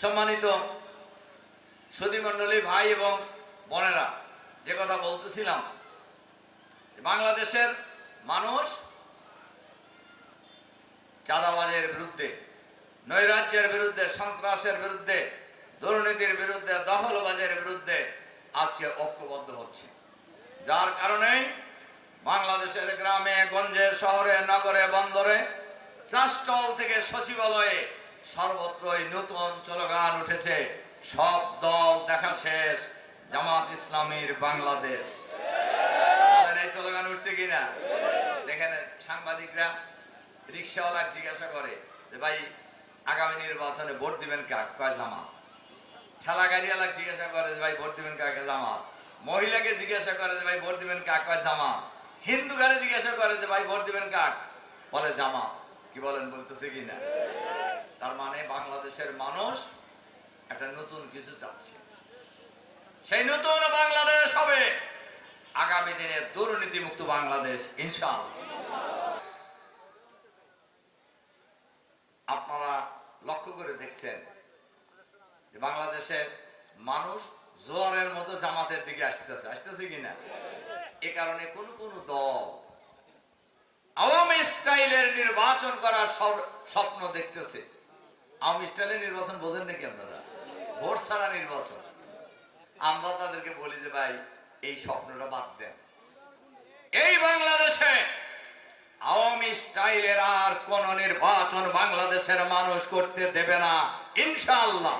সম্মানিত সুধীমণ্ডলী ভাই এবং বোনেরা, যে কথা বলতেছিলাম, বাংলাদেশের মানুষ চাঁদাবাজের বিরুদ্ধে, নৈরাজ্যের বিরুদ্ধে, সন্ত্রাসের বিরুদ্ধে, দুর্নীতির বিরুদ্ধে, দখলবাজের বিরুদ্ধে আজকে ঐক্যবদ্ধ হচ্ছে। যার কারণে বাংলাদেশের গ্রামে গঞ্জে, শহরে, নগরে, বন্দরে, চাষটল থেকে সচিবালয়ে সর্বত্রই নতুন স্লোগান উঠেছে, সব দল দেখা শেষ, জামাত ইসলামীর বাংলাদেশ। এই স্লোগান উঠছে কিনা দেখেন। সাংবাদিকরা রিক্সাওয়ালা জিজ্ঞাসা করে যে ভাই আগামী নির্বাচনে ভোট দিবেন কাকে? কয় জামাত। ঠেলা গাড়িওয়ালা জিজ্ঞাসা করে যে ভাই ভোট দিবেন কাকে? জামাত। মহিলাকে জিজ্ঞাসা করে যে ভাই ভোট দিবেন কাকে? কয় জামাত। হিন্দু গাড়ি জিজ্ঞাসা করে যে ভাই ভোট দিবেন কাকে? বলে জামাত। কি বলেন, বলতেছে কিনা? তার মানে বাংলাদেশের মানুষ একটা নতুন কিছু চাচ্ছে। সেই নতুন বাংলাদেশ হবে আগামী দিনে দুর্নীতি মুক্ত বাংলাদেশ, ইনশাআল্লাহ। আপনারা লক্ষ্য করে দেখছেন যে বাংলাদেশের মানুষ জোয়ারের মতো জামাতের দিকে আসতেছে কিনা। এ কারণে কোন কোন দল আওয়ামী স্টাইলের নির্বাচন করার স্বপ্ন দেখতেছে। আওয়ামী স্টাইলের নির্বাচন বোঝেন নাকি আপনারা? ভোট ছাড়া নির্বাচন। আমরা তাদেরকে বলি যে ভাই এই স্বপ্নটা বাদ দেন। এই বাংলাদেশে আওয়ামী স্টাইলের আর কোন নির্বাচন বাংলাদেশের মানুষ করতে দেবে না, ইনশাআল্লাহ।